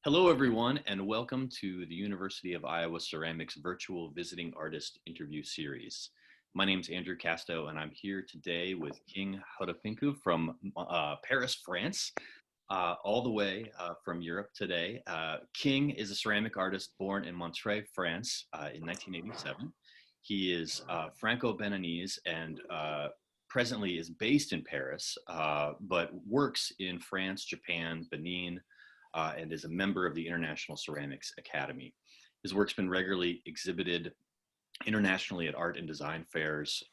Hello, everyone, and welcome to the University of Iowa Ceramics Virtual Visiting Artist Interview Series. My name is Andrew Casto, and I'm here today with King Houndekpinkou from Paris, France, all the way from Europe today. King is a ceramic artist born in Montreuil, France in 1987. He is Franco-Beninese and presently is based in Paris, but works in France, Japan, Benin, and is a member of the International Ceramics Academy. His work's been regularly exhibited internationally at art and design fairs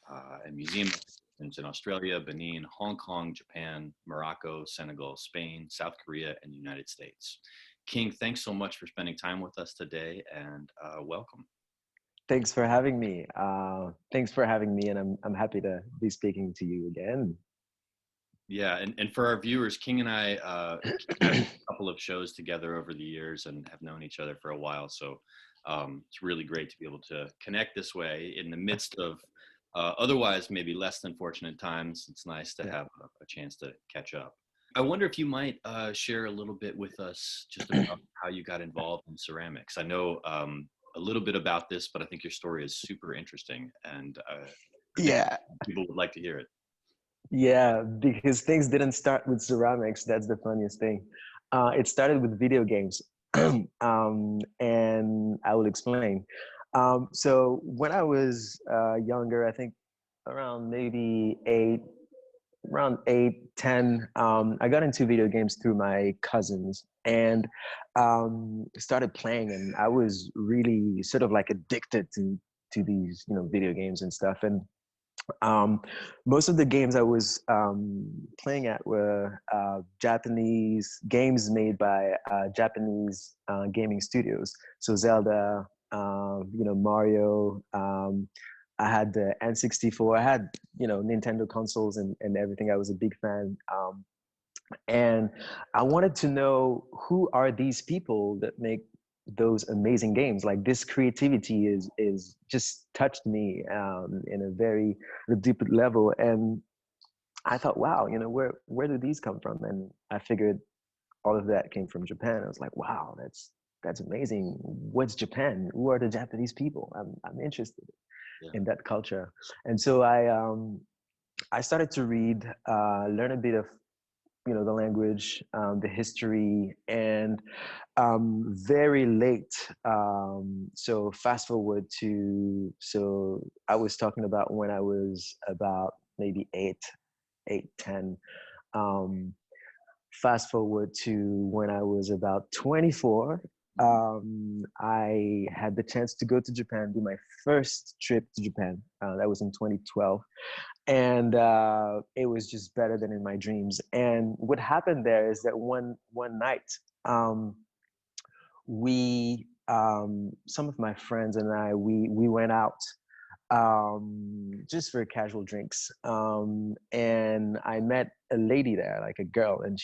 and museum exhibitions in Australia, Benin, Hong Kong, Japan, Morocco, Senegal, Spain, South Korea, and the United States. King, thanks so much for spending time with us today, and welcome. Thanks for having me. And I'm happy to be speaking to you again. Yeah, and for our viewers, King and I had a couple of shows together over the years and have known each other for a while. So it's really great to be able to connect this way in the midst of otherwise maybe less than fortunate times. It's nice to have a chance to catch up. I wonder if you might share a little bit with us just about how you got involved in ceramics. I know a little bit about this, but I think your story is super interesting, and I think Yeah, people would like to hear it. yeah, because things didn't start with ceramics. That's the funniest thing. It started with video games, and I will explain. So when I was younger, I think around maybe around 8, 10, I got into video games through my cousins and started playing, and I was really sort of like addicted to these, video games and stuff. And um, most of the games I was playing at were Japanese games made by Japanese gaming studios. So Zelda, Mario. I had the N64. I had, Nintendo consoles and everything. I was a big fan. And I wanted to know, who are these people that make those amazing games? Like, this creativity is just touched me in a very deep level. And I thought, wow, where do these come from? And I figured all of that came from Japan. I was like, wow, that's amazing. What's Japan? Who are the Japanese people? I'm interested Yeah. in that culture. And so I started to read, learn a bit of, the language, the history, and very late. So fast forward to, so I was talking about when I was about maybe 10. Um, Fast forward to when I was about 24. I had the chance to go to Japan, do my first trip to Japan. That was in 2012, and it was just better than in my dreams. And what happened there is that one night, we some of my friends and I, we went out just for casual drinks, and I met a lady there, like a girl, and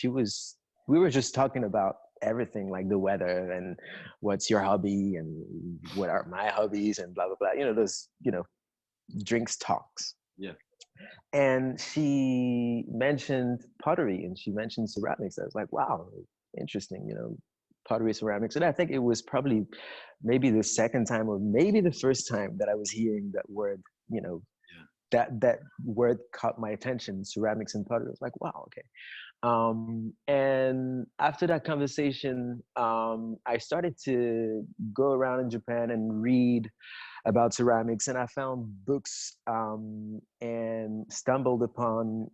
we were just talking about everything, like the weather and what's your hobby and what are my hobbies and blah blah blah, those drinks talks. Yeah. And she mentioned pottery and she mentioned ceramics. I was like, wow, interesting, pottery, ceramics. And I think it was probably maybe the second time or maybe the first time that I was hearing that word, Yeah. that word caught my attention, ceramics and pottery. I was like, wow, okay. And after that conversation, I started to go around in Japan and read about ceramics, and I found books, and stumbled upon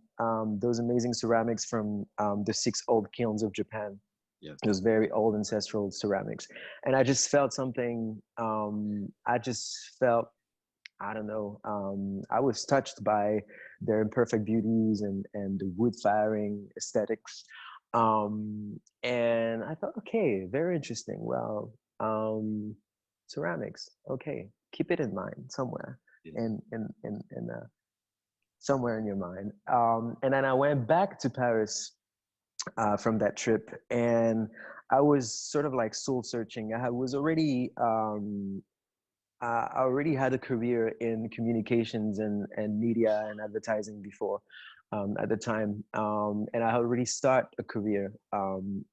those amazing ceramics from the 6 old kilns of Japan. Yeah. Those very old ancestral ceramics, and I just felt something. I just felt, I don't know. I was touched by their imperfect beauties and the wood firing aesthetics. And I thought, okay, very interesting. Well, ceramics, okay, keep it in mind somewhere, Yeah. in somewhere in your mind. And then I went back to Paris from that trip, and I was sort of like soul searching. Was already I already had a career in communications and media and advertising before, at the time, and I already start a career,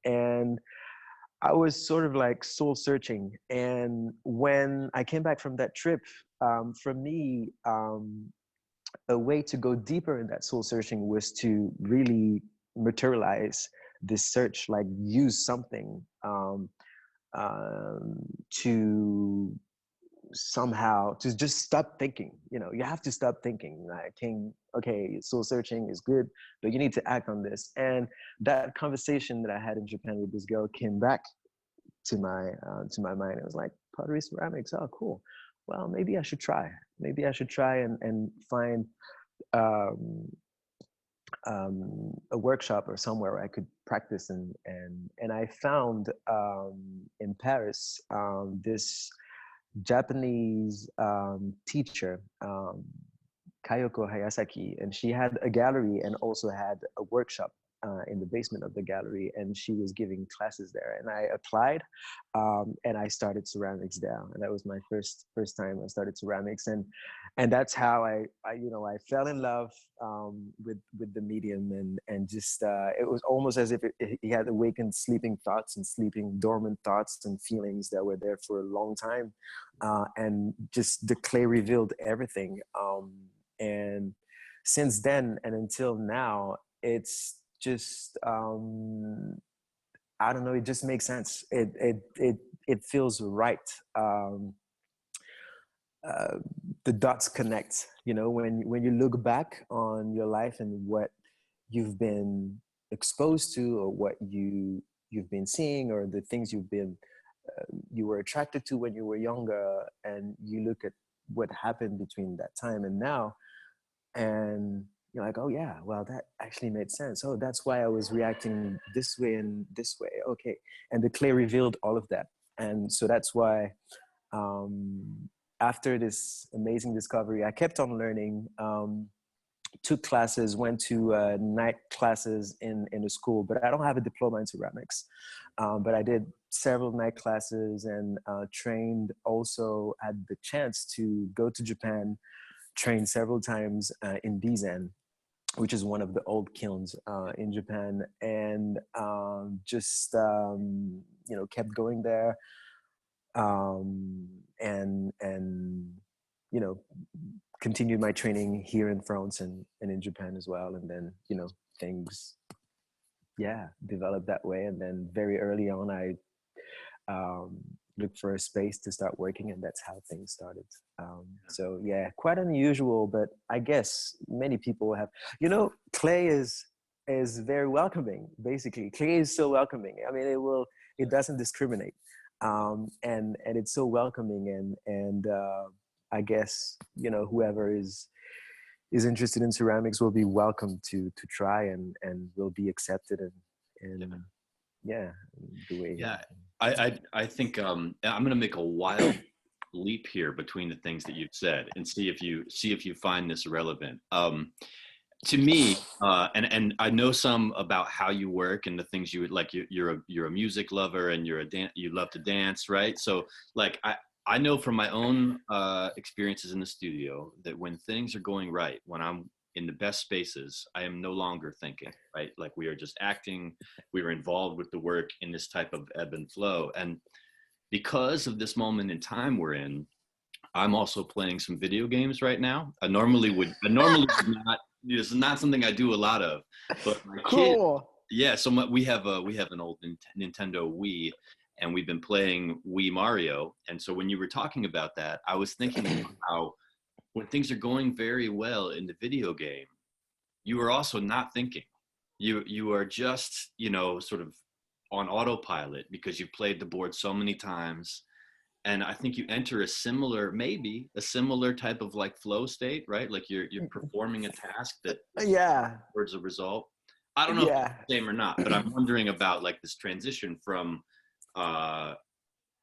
and I was sort of like soul searching. And when I came back from that trip, for me, a way to go deeper in that soul searching was to really materialize this search, like use something to somehow to just stop thinking. You have to stop thinking like, King, okay, soul searching is good, but you need to act on this. And that conversation that I had in Japan with this girl came back to my mind. It was like, pottery ceramics, oh cool, well, maybe I should try, and find um, a workshop or somewhere where I could practice. And I found in Paris this Japanese teacher, Kayoko Hayasaki, and she had a gallery and also had a workshop in the basement of the gallery, and she was giving classes there. And I applied, and I started ceramics there, and that was my first time I started ceramics, and that's how I fell in love with the medium, and just it was almost as if he had awakened sleeping thoughts and sleeping dormant thoughts and feelings that were there for a long time, and just the clay revealed everything. And since then and until now, it's just I don't know, it just makes sense. It feels right. Uh, the dots connect, when you look back on your life and what you've been exposed to, or what you've been seeing, or the things you were attracted to when you were younger, and you look at what happened between that time and now, and you're like, oh yeah, well, that actually made sense. Oh, that's why I was reacting this way and this way. Okay. And the clay revealed all of that. And so that's why after this amazing discovery, I kept on learning, took classes, went to night classes in a school, but I don't have a diploma in ceramics. But I did several night classes, and trained, also had the chance to go to Japan, trained several times in Bizen, which is one of the old kilns in Japan, and just kept going there, and continued my training here in France and in Japan as well. And then things, yeah, developed that way. And then very early on, I looked for a space to start working, and that's how things started. So yeah, quite unusual, but I guess many people have, clay is very welcoming. Basically, clay is so welcoming. I mean, it doesn't discriminate, and it's so welcoming, and I guess whoever is interested in ceramics will be welcome to try, and will be accepted, and yeah, the way. Yeah, I think I'm going to make a wild leap here between the things that you've said and see if you find this relevant. To me, and I know some about how you work and the things you would like. You're a music lover, and you love to dance, right? So like I know from my own experiences in the studio that when things are going right, when I'm in the best spaces, I am no longer thinking, right? Like we are just acting, we are involved with the work in this type of ebb and flow. And because of this moment in time we're in, I'm also playing some video games right now. I normally would not, this is not something I do a lot of, but my kid, Cool. yeah. So we have an old Nintendo Wii, and we've been playing Wii Mario. And so when you were talking about that, I was thinking about how when things are going very well in the video game, you are also not thinking. You are just, sort of on autopilot because you've played the board so many times. And I think you enter maybe a similar type of like flow state, right? Like you're performing a task that Yeah. towards a result. I don't know if it's Yeah. the same or not, but I'm wondering about like this transition from uh,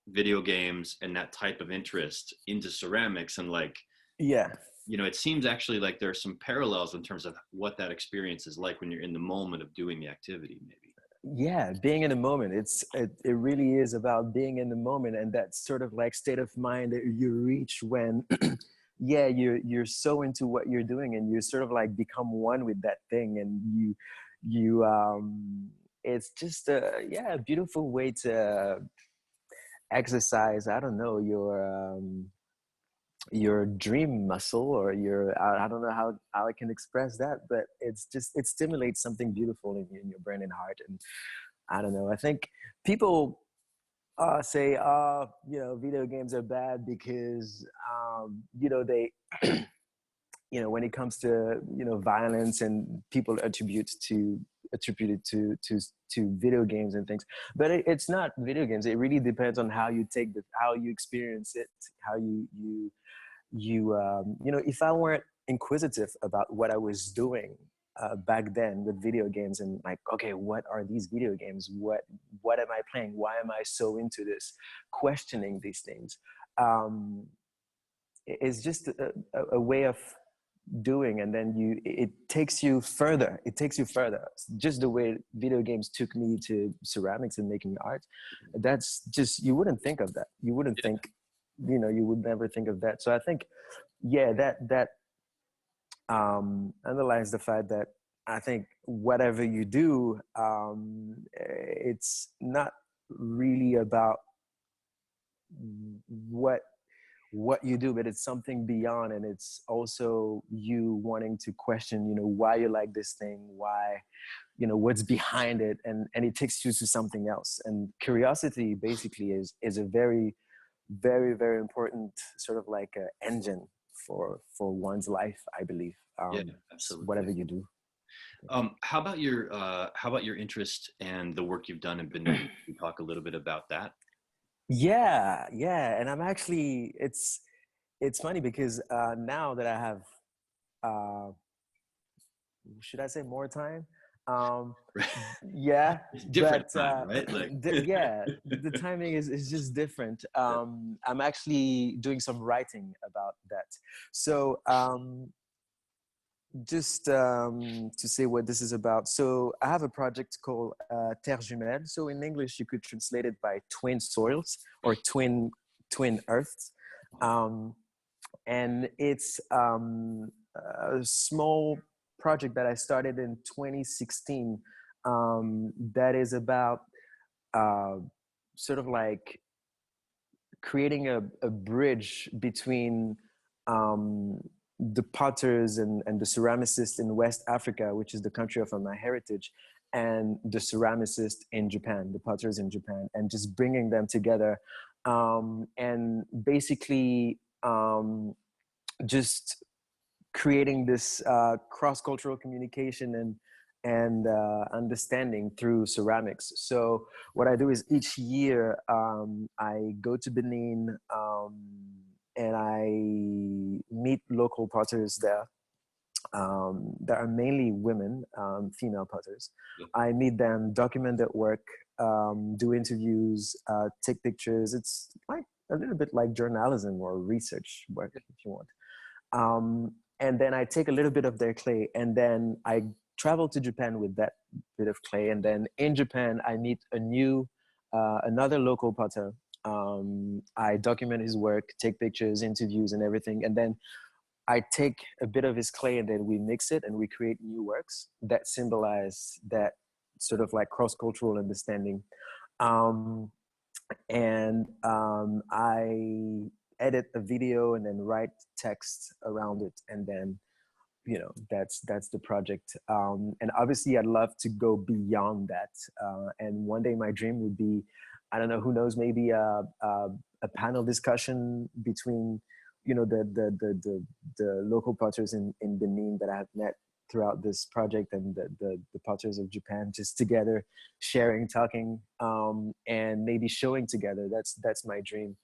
video games and that type of interest into ceramics, and like, Yeah. it seems actually like there are some parallels in terms of what that experience is like when you're in the moment of doing the activity, maybe. Yeah, being in the moment. It really is about being in the moment, and that sort of like state of mind that you reach when yeah, you're so into what you're doing, and you sort of like become one with that thing, and you it's just a yeah, a beautiful way to exercise, I don't know, your dream muscle, or your I don't know how I can express that, but it's just it stimulates something beautiful in your brain and heart. And I don't know, I think people say video games are bad because they when it comes to violence, and people attribute it to video games and things. But it's not video games. It really depends on how you how you experience it, how if I weren't inquisitive about what I was doing back then with video games, and like, okay, what are these video games, what am I playing, why am I so into this, questioning these things, um is just a way of doing. And then it takes you further, just the way video games took me to ceramics and making art. That's just, you wouldn't think of that, you wouldn't Yeah. think, you would never think of that. So I think, yeah, that underlines the fact that I think whatever you do, it's not really about what you do, but it's something beyond. And it's also you wanting to question, why you like this thing, why, what's behind it. And it takes you to something else. And curiosity basically is a very, very, very important sort of like engine for one's life, I believe. Yeah, absolutely. Whatever you do. How about your interest and the work you've done in Benin? Can you talk a little bit about that? Yeah, and I'm actually, it's funny because now that I have, uh, should I say, more time? Um, yeah, Different but time, right? Like, yeah, the timing is just different. I'm actually doing some writing about that. So just to say what this is about. So I have a project called Terre Jumelle. So in English, you could translate it by twin soils, or twin earths. Um, and it's a small project that I started in 2016, that is about uh, sort of like creating a bridge between um, the potters and the ceramicists in West Africa, which is the country of my heritage, and the ceramicists in Japan, the potters in Japan, and just bringing them together, and basically just creating this cross-cultural communication and understanding through ceramics. So what I do is each year I go to Benin, and I meet local potters there. There are mainly women, female potters. yeah, I meet them, document their work, do interviews, take pictures. It's like a little bit like journalism or research work, if you want. And then I take a little bit of their clay, and then I travel to Japan with that bit of clay. And then in Japan, I meet another local potter. I document his work, take pictures, interviews, and everything. And then I take a bit of his clay, and then we mix it and we create new works that symbolize that sort of like cross-cultural understanding. Um, and I edit a video and then write text around it, and then that's the project. And obviously, I'd love to go beyond that. And one day, my dream would be, I don't know, who knows, maybe a panel discussion between the local potters in Benin that I have met throughout this project, and the potters of Japan, just together sharing, talking, and maybe showing together. That's my dream.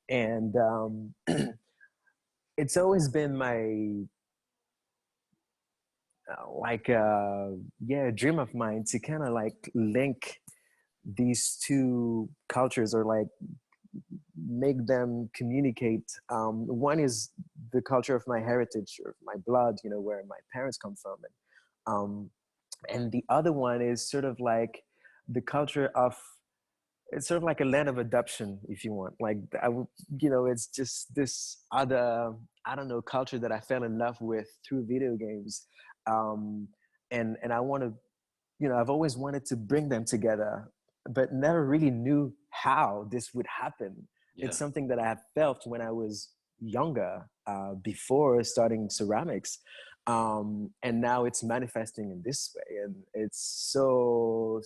And it's always been my yeah, dream of mine to kind of like link these two cultures, or like make them communicate. One is the culture of my heritage, or my blood, where my parents come from. And the other one is sort of like the culture of, it's sort of like a land of adoption, if you want. Like it's just this other, I don't know, culture that I fell in love with through video games. um and I want to I've always wanted to bring them together, but never really knew how this would happen. It's Yeah. something that I have felt when I was younger, before starting ceramics. And now it's manifesting in this way. And it's so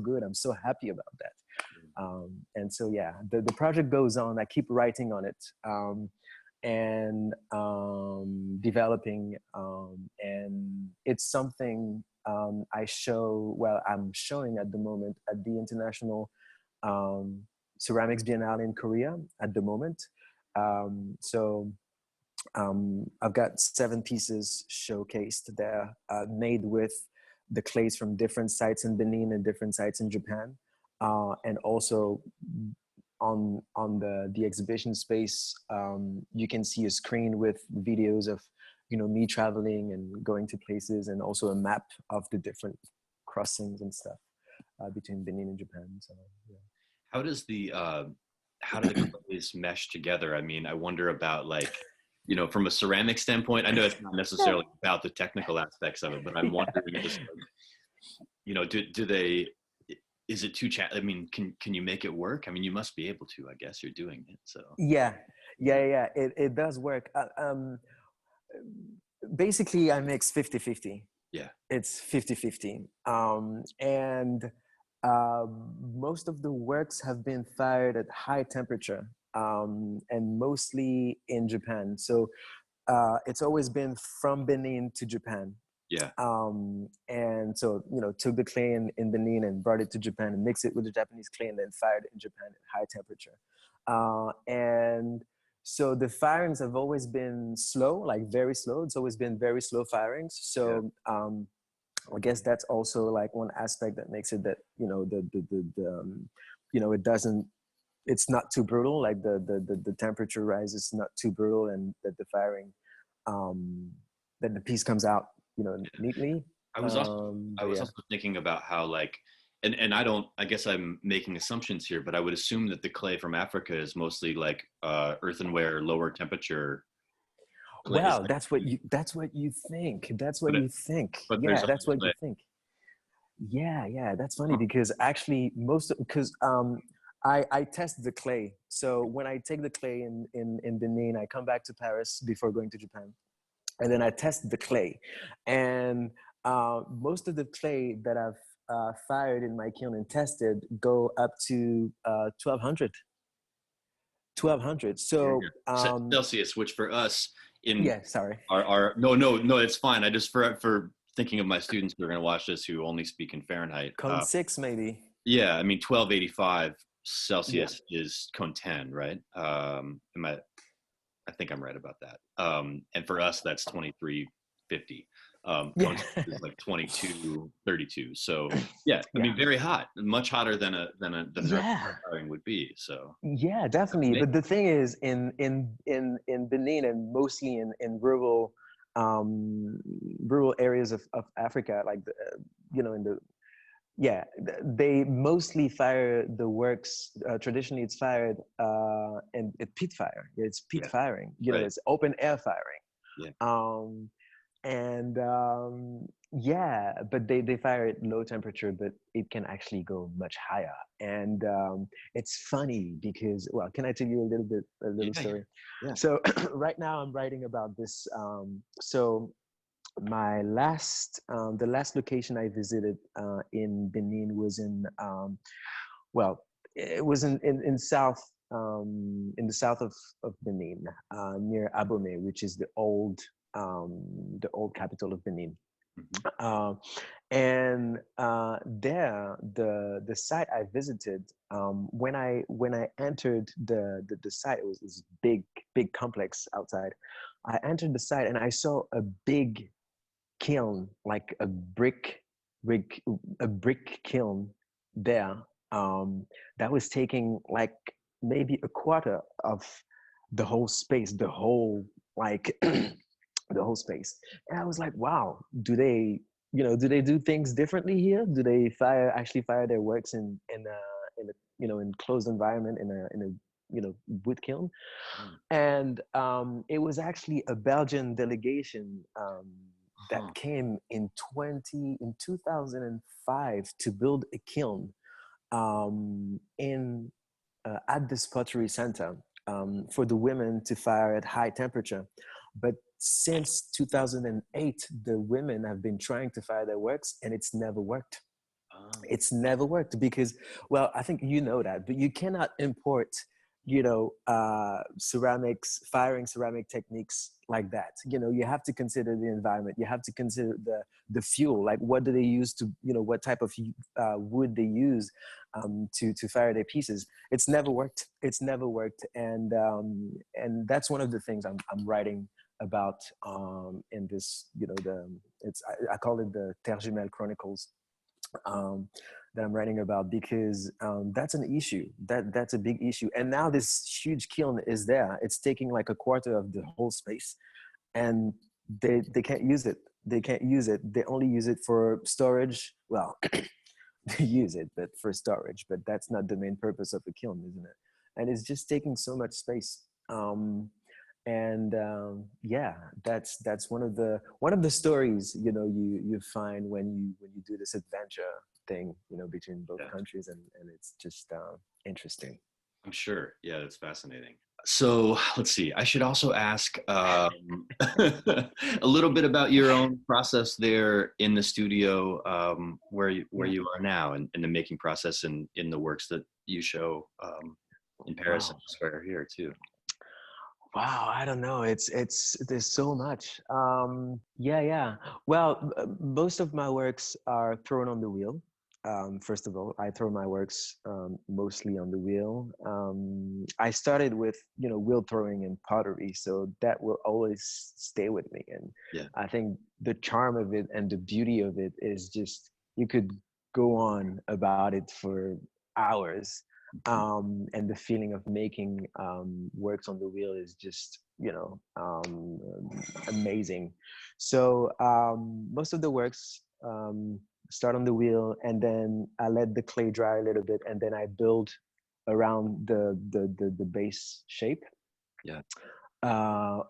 good. I'm so happy about that. And so, yeah, the project goes on. I keep writing on it. And developing, and it's something, I'm showing at the moment at the International Ceramics Biennale in Korea at the moment. So I've got 7 pieces showcased there, made with the clays from different sites in Benin and different sites in Japan, and also on the exhibition space, you can see a screen with videos of me traveling and going to places, and also a map of the different crossings and stuff between Benin and Japan. So yeah. How does how do the clays mesh together? I mean, I wonder about like, from a ceramic standpoint. I know it's not necessarily about the technical aspects of it, but I'm wondering just like, do they? Is it too I mean, can you make it work? I mean, you must be able to. I guess you're doing it. So Yeah, it does work. Basically, I mix 50-50. yeah, It's 50-50. And most of the works have been fired at high temperature, and mostly in Japan. So it's always been from Benin to Japan. yeah, And so, took the clay in Benin and brought it to Japan and mixed it with the Japanese clay and then fired it in Japan at high temperature. And so the firings have always been slow, like very slow. It's always been very slow firings. yeah. So I guess that's also like one aspect that makes it that, it doesn't, it's not too brutal. Like the temperature rise is not too brutal, and that the firing, that the piece comes out, neatly. I was also I But was yeah. also thinking about how like, and I guess I'm making assumptions here, but I would assume that the clay from Africa is mostly like earthenware, lower temperature clay. Well, that's what you think. That's what But, you think. but there's Yeah, other that's what you clay. think. Yeah, that's funny Huh. because actually because I test the clay. So when I take the clay in Benin, I come back to Paris before going to Japan, and then I test the clay, and most of the clay that I've fired in my kiln and tested go up to 1200. 1200. Yeah, So yeah. Celsius, which for us in yeah, sorry, our no, it's fine. I just for thinking of my students who are going to watch this who only speak in Fahrenheit. cone 6 maybe. Yeah, I mean 1285 Yeah. Celsius is cone 10, right? Am I think I'm right about that. And for us, that's 2350. Cone Yeah. 6 is like 2232. So yeah, I Yeah. mean very hot, much hotter than than an Yeah. firing would be. So Yeah, that's definitely. amazing. But the thing is, in Benin and mostly in um, rural areas of Africa, like in the yeah, they mostly fire the works. Traditionally, it's fired in pit fire. It's pit Yeah, firing. right. It's open air firing. Yeah. Um, and yeah, but they fire at low temperature, but it can actually go much higher. And it's funny because, well, can I tell you a Yeah, little yeah, story? yeah. So right now I'm writing about this. So the last location I visited in Benin was well, it was in the south of Benin, near Abomey, which is the old capital of Benin. Mhm. Uh, and there, the site I visited, when I entered the site, it was this big complex outside. I entered the site and I saw a big kiln, like brick, a brick kiln there, that was taking like maybe a quarter of the whole space, the whole like the whole space. And I was like, wow, do they do things differently here? Do they actually fire their works in closed environment in a wood kiln? Mm. And it was actually a Belgian delegation that Huh. came in 2005 to build a kiln in at this pottery center for the women to fire at high temperature. But since 2008, the women have been trying to fire their works, and it's never worked. Oh. It's never worked because, well, I think you know that, but you cannot import, ceramics, firing ceramic techniques like that. You have to consider the environment. You have to consider the fuel. Like, what do they use to, what type of wood they use to fire their pieces. It's never worked. It's never worked, and that's one of the things I'm writing about in this. I call it the Terre Jumelle Chronicles, um, that I'm writing about, because that's an issue. That's a big issue. And now this huge kiln is there. It's taking like a quarter of the whole space, and they can't use it. They can't use it. They only use it for storage. Well, they use it, but for storage. But that's not the main purpose of a kiln, isn't it? And it's just taking so much space. And yeah, that's one of the stories you find when you do this adventure thing, between both Yeah, countries, and it's just interesting. I'm sure. Yeah, that's fascinating. So let's see. I should also ask a little bit about your own process there in the studio, where Yeah. you are now, and the making process in the works that you show in Paris and Wow. elsewhere here too. Wow, I don't know. It's there's so much. Yeah, yeah. Well, most of my works are thrown on the wheel. First of all, I throw my works mostly on the wheel. I started with wheel throwing and pottery, so that will always stay with me. And Yeah. I think the charm of it and the beauty of it is just you could go on about it for hours, Mhm. and the feeling of making works on the wheel is just amazing. So most of the works start on the wheel, and then I let the clay dry a little bit, and then I build around the base shape, Yeah.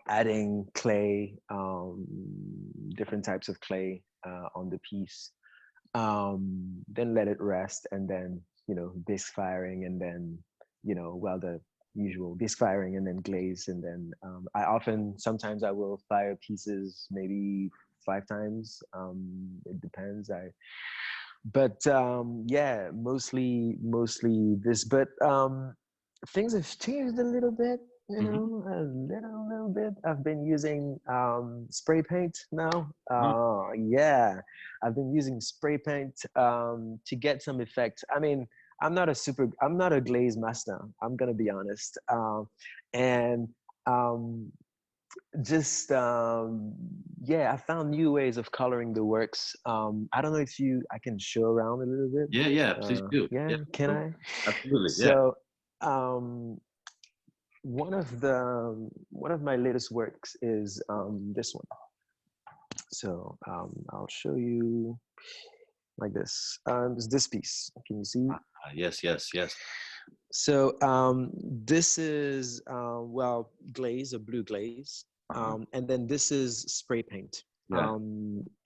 adding clay, different types of clay on the piece, then let it rest, and then bisque firing, and then well, the usual bisque firing, and then glaze, and then sometimes I will fire pieces maybe 5 times. It depends. But yeah, mostly this, but things have changed a little bit, Hmm. a little bit. I've been using spray paint now. Oh, Yeah, I've been using spray paint to get some effect. I mean, I'm not a glaze master, I'm gonna be honest. And um just yeah, I found new ways of coloring the works. I don't know if I can show around a little bit. yeah, yeah. Please do. Yeah, Yeah, can I? absolutely. Yeah. So um one of my latest works is this one. So I'll show you like this. It's this piece. Can you see? Yes, yes, yes. So this is well, glaze, a blue glaze, Uh-huh. and then this is spray paint. Yeah.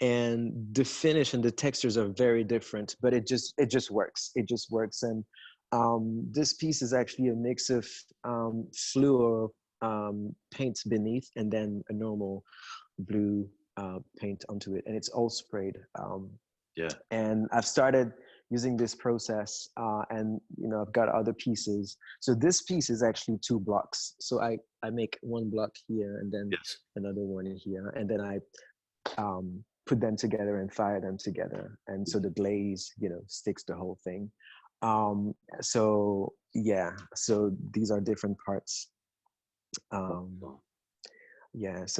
And the finish and the textures are very different, but it just works. It just works. And this piece is actually a mix of fluor paint beneath, and then a normal blue paint onto it, and it's all sprayed. Yeah. And I've started using this process, and I've got other pieces. So this piece is actually 2 blocks. So I make one block here, and then Yes. another one in here, and then I put them together and fire them together, and so the glaze sticks the whole thing. So yeah, so these are different parts. um, yeah, so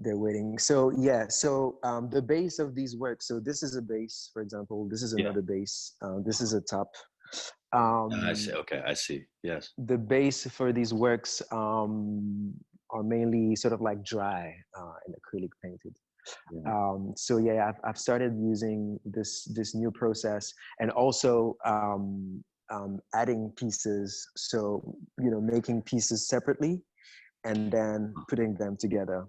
they're waiting. So yeah, so the base of these works, so this is a base, for example, this is Yeah. another base, this is a top. I see. um, Okay, I see. Yes. the base for these works are mainly sort of like dry and acrylic painted. Yeah. So yeah, I've started using this new process, and also adding pieces, so making pieces separately and then putting them together.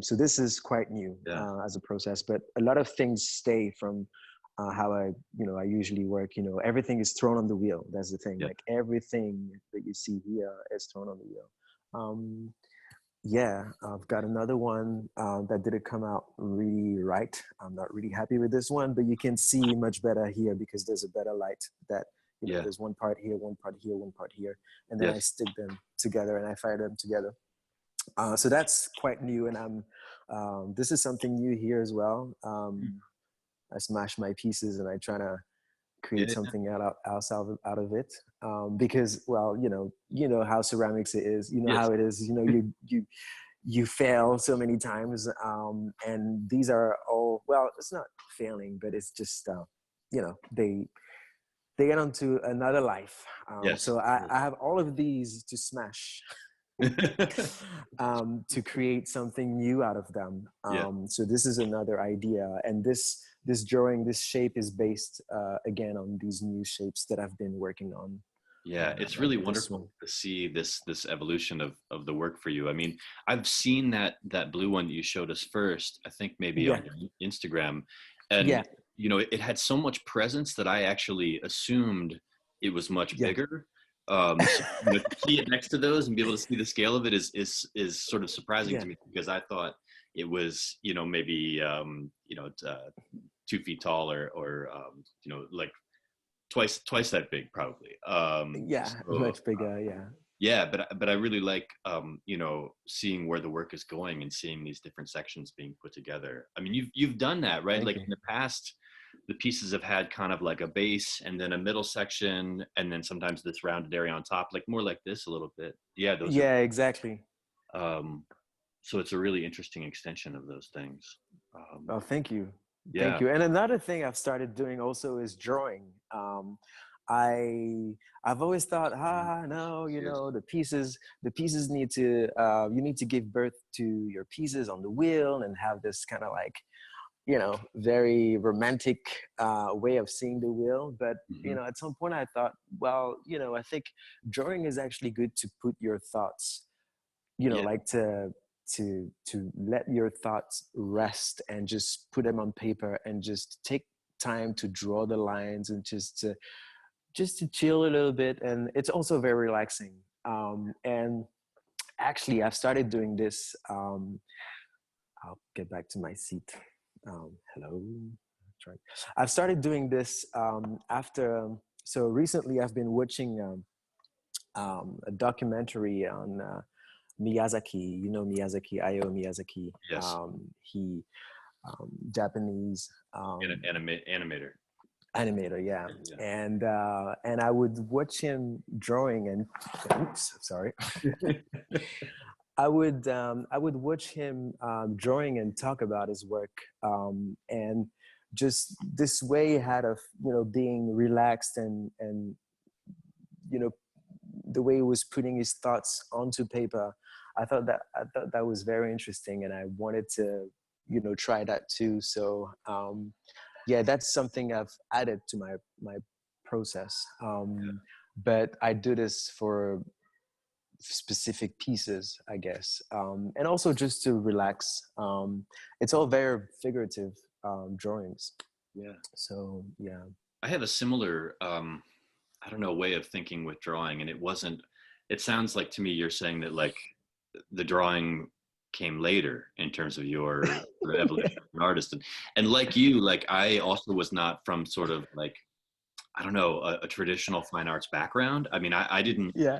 So this is quite new Yeah. as a process, but a lot of things stay from how I usually work. Everything is thrown on the wheel. That's the thing. Yeah. Like everything that you see here is thrown on the wheel. Yeah, I've got another one that didn't come out really right. I'm not really happy with this one, but you can see much better here because there's a better light that, Yeah. there's one part here, one part here, one part here, and then I Yes. stick them together and I fire them together. So that's quite new, and this is something new here as well. I smash my pieces and I try to create Yeah. something else out of it, because, well, how ceramics is, Yes. how it is, you fail so many times, and these are all, well, it's not failing, but it's just they get onto another life. Yes. So I have all of these to smash, to create something new out of them. Yeah. So this is another idea, and this drawing, this shape is based again on these new shapes that I've been working on, Yeah, it's like really this wonderful one. to see this evolution of the work for you. I mean, I've seen that blue one that you showed us first, I think maybe Yeah, on your Instagram, and yeah, it had so much presence that I actually assumed it was much yeah, bigger. So to see it next to those and be able to see the scale of it is sort of surprising yeah, to me because I thought it was maybe 2 feet tall or like twice that big probably. yeah. Much bigger. Yeah. Yeah, but I really like seeing where the work is going and seeing these different sections being put together. I mean, you've done that, right? Thank Like you. in the past, the pieces have had kind of like a base and then a middle section and then sometimes this rounded area on top, like more like this a little bit. Yeah, those are Yeah, exactly. um so it's a really interesting extension of those things. Oh, thank you. Thank Yeah. you. And another thing I've started doing also is drawing. I I've always thought, no, Yes. the pieces need to, you need to give birth to your pieces on the wheel and have this kind of like, very romantic way of seeing the wheel. But Hmm. at some point I thought, well, I think drawing is actually good to put your thoughts, Yeah. like to let your thoughts rest and just put them on paper and just take time to draw the lines and just to chill a little bit. And it's also very relaxing. And actually I've started doing this. I'll get back to my seat. Hello. Try. I've started doing this after. So recently, I've been watching a documentary on Miyazaki. You know Miyazaki, Hayao Miyazaki. Yes. He Japanese Animator. animator, yeah. Yeah. And I would watch him drawing and oops, sorry. I would watch him drawing and talk about his work, and just this way he had of being relaxed and you know the way he was putting his thoughts onto paper. I thought that was very interesting, and I wanted to try that too. So yeah, that's something I've added to my process. But I do this for specific pieces, I guess, and also just to relax. It's all very figurative drawings. Yeah. So yeah, I have a similar, I don't know, way of thinking with drawing, and it sounds like to me you're saying that like the drawing came later in terms of your sort of evolution as an artist, and like you, like I also was not from sort of like I don't know a traditional fine arts background. I mean, yeah,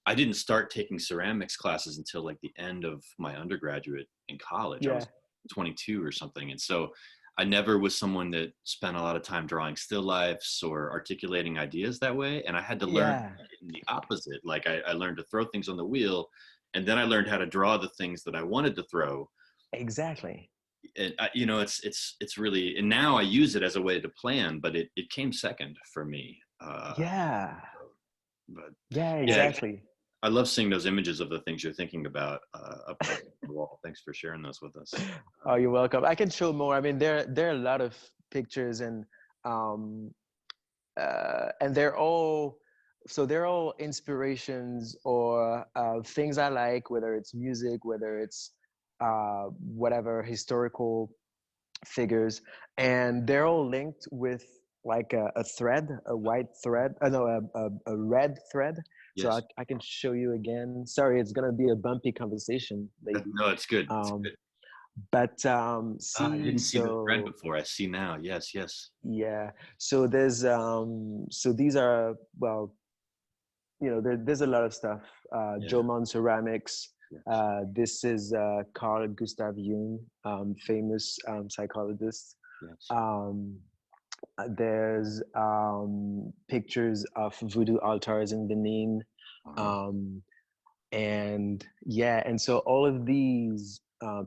I didn't start taking ceramics classes until like the end of my undergraduate in college. I yeah, was 22 or something. And so I never was someone that spent a lot of time drawing still lifes or articulating ideas that way. And I had to learn yeah, in the opposite. Like I learned to throw things on the wheel and then I learned how to draw the things that I wanted to throw. exactly. And it's really, and now I use it as a way to plan, but it came second for me. Yeah, But yeah, yeah, exactly. I love seeing those images of the things you're thinking about up on the wall. Thanks for sharing those with us. Oh, you're welcome. I can show more. I mean, there are a lot of pictures, um, and they're all inspirations or things I like, whether it's music, whether it's whatever historical figures, and they're all linked with like a thread, a white thread, no, a red thread. So Yes. I can show you again. Sorry, it's gonna be a bumpy conversation, maybe. No, it's good. It's Um, good. but I see, didn't see the thread so before. I see now. Yes, yes. yeah, so there's so these are, well, there's a lot of stuff. Yeah. Jomon ceramics. Yes. This is Carl Gustav Jung, famous psychologist. Yes. Um, there's pictures of voodoo altars in Benin. Uh-huh. Um, and yeah, and so all of these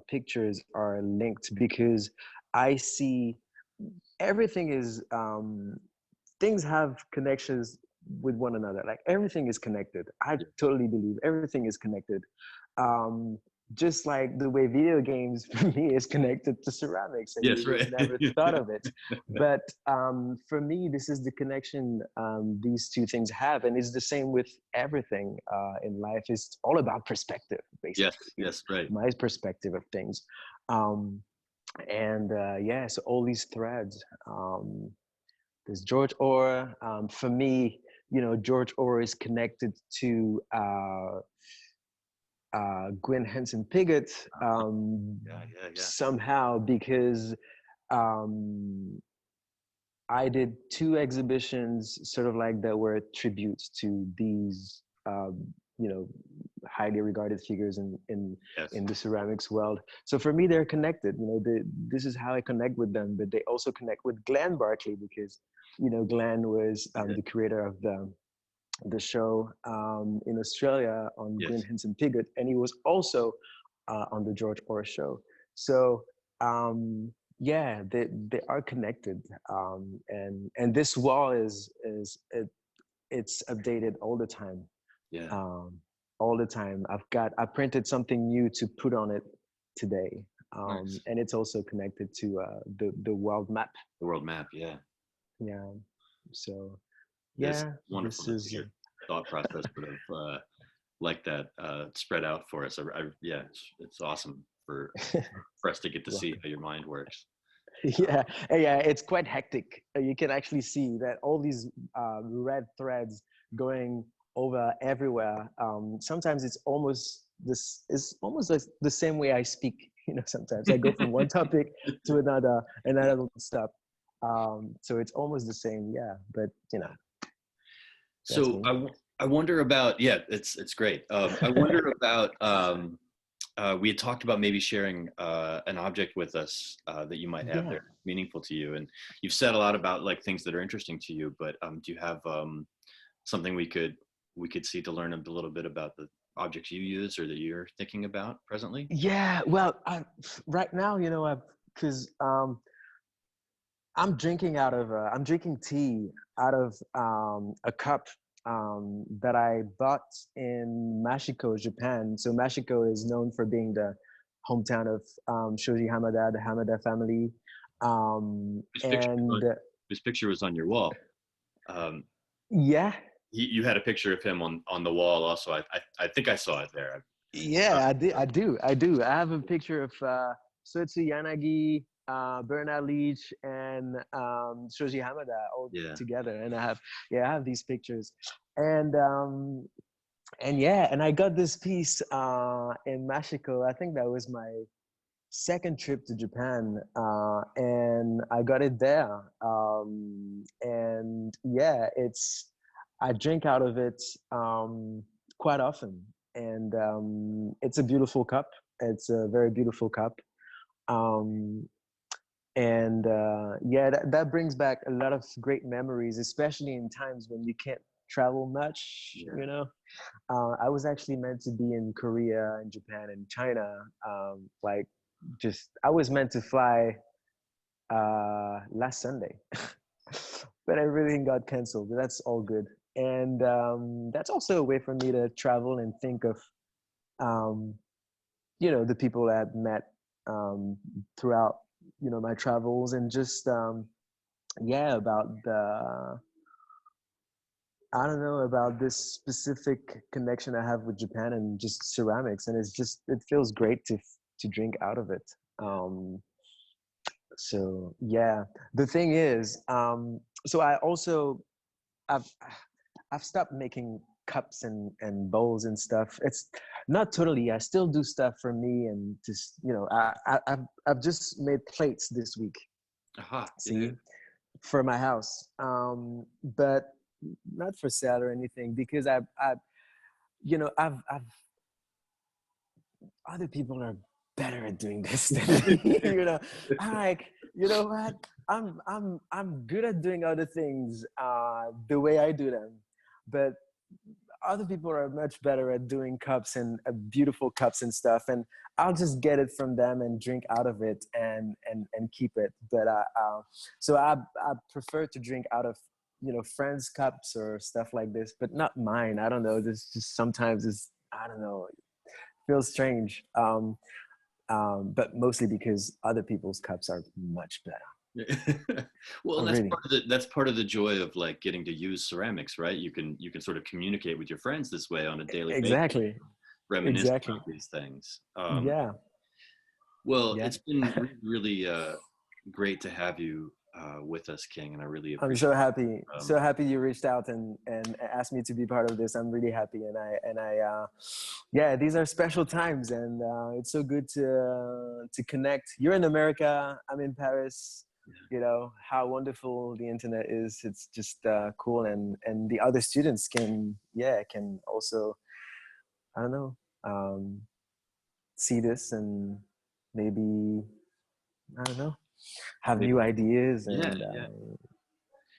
pictures are linked because I see everything is things have connections with one another. Like everything is connected. I Yeah. totally believe everything is connected. Um, just like the way video games for me is connected to ceramics, and Yes, you would right. never thought of it. But for me, this is the connection these two things have, and it's the same with everything in life. It's all about perspective, Yes, basically. yes, right. My perspective of things. Um, and yeah, so all these threads. There's George Orr. For me, George Orr is connected to Gwen Henson Piggott Yeah, yeah, yeah. somehow because um, I did two exhibitions, sort of like that were tributes to these, you know, highly regarded figures Yes. in the ceramics world. So for me, they're connected. This is how I connect with them. But they also connect with Glenn Barkley because, Glenn was Yeah. the creator of the show in Australia on Gwen Yes. Henson Piggott, and he was also on the George Orr show. So yeah, they are connected, and this wall it's updated all the time, Yeah. um, all the time. I printed something new to put on it today, Nice. and it's also connected to the world map. The world map. Yeah. Yeah, so It's yeah, wonderful this to see is your thought process sort of like that spread out for us. Yeah, it's awesome for us to get to see welcome. how your mind works. Yeah, yeah, it's quite hectic. You can actually see that all these red threads going over everywhere. Sometimes it's almost this is almost like the same way I speak. Sometimes I go from one topic to another, and I don't stop. So it's almost the same. Yeah, but that's So me. I wonder about, yeah, it's great. I wonder about we had talked about maybe sharing an object with us that you might have Yeah. there meaningful to you, and you've said a lot about like things that are interesting to you. But do you have something we could see to learn a little bit about the objects you use or that you're thinking about presently? Yeah. Well, right now, because I'm drinking tea out of a cup that I bought in Mashiko, Japan. So Mashiko is known for being the hometown of Shoji Hamada, the Hamada family. This picture, And this picture was on your wall. Um, yeah, you had a picture of him on the wall. Also, I think I saw it there. yeah, I do. I have a picture of Sotsu Yanagi, Bernard Leach, and Shoji Hamada all Yeah. together, and I have these pictures, and yeah, and I got this piece in Mashiko. I think that was my second trip to Japan, and I got it there. And yeah, I drink out of it quite often, and it's a beautiful cup. It's a very beautiful cup. Um, and yeah, that brings back a lot of great memories, especially in times when you can't travel much. Yeah. I was actually meant to be in Korea and Japan and China. Like, just I was meant to fly last Sunday, but everything got canceled. But that's all good, and that's also a way for me to travel and think of, um, the people I've met throughout, my travels, and just yeah, about the I don't know about this specific connection I have with Japan and just ceramics, and it feels great to drink out of it. So yeah, the thing is, so I also I've I've stopped making cups and bowls and stuff. It's not totally. I still do stuff for me and just I've just made plates this week. Aha. Yeah. See, for my house, but not for sale or anything because I I've other people are better at doing this than me. I'm like, you know what? I'm good at doing other things the way I do them, but other people are much better at doing cups and beautiful cups and stuff. And I'll just get it from them and drink out of it and keep it. But so I prefer to drink out of friends' cups or stuff like this, but not mine. I don't know. This just sometimes is I don't know feels strange. But mostly because other people's cups are much better. Well, that's Really. that's part of the joy of like getting to use ceramics, right? You can sort of communicate with your friends this way on a daily basis, Exactly. reminisce Exactly. about these things. Yeah. Well, Yeah. it's been really great to have you with us, King, and I really I'm appreciate. so happy, Um, so happy you reached out and asked me to be part of this. I'm really happy, and I yeah, these are special times, and it's so good to connect. You're in America, I'm in Paris. You know how wonderful the internet is. It's just cool, and the other students can also I don't know see this and maybe I don't know have maybe- new ideas yeah, yeah.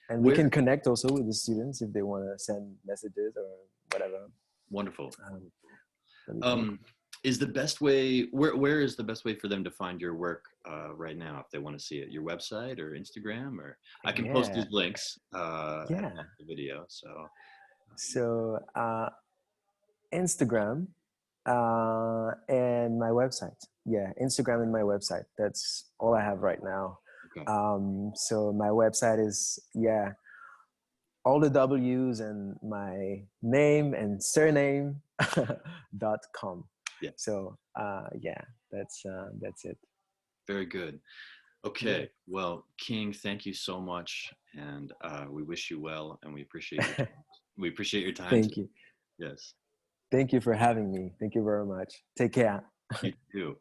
and we Where can connect also with the students if they want to send messages or whatever. wonderful. Um, that'd be cool. Um, is the best way where is the best way for them to find your work right now if they want to see it? Your website or Instagram, or I can post Yeah, these links at yeah. the video. So So Instagram and my website. Yeah, Instagram and my website. That's all I have right now. okay, So my website is all the W's and my name and surname .com. yeah, So that's it. very good. Yeah. Okay, well, King, thank you so much, and we wish you well, and we appreciate your time Thank today. you. Yes, Thank you for having me. Thank you very much. Take care. you too.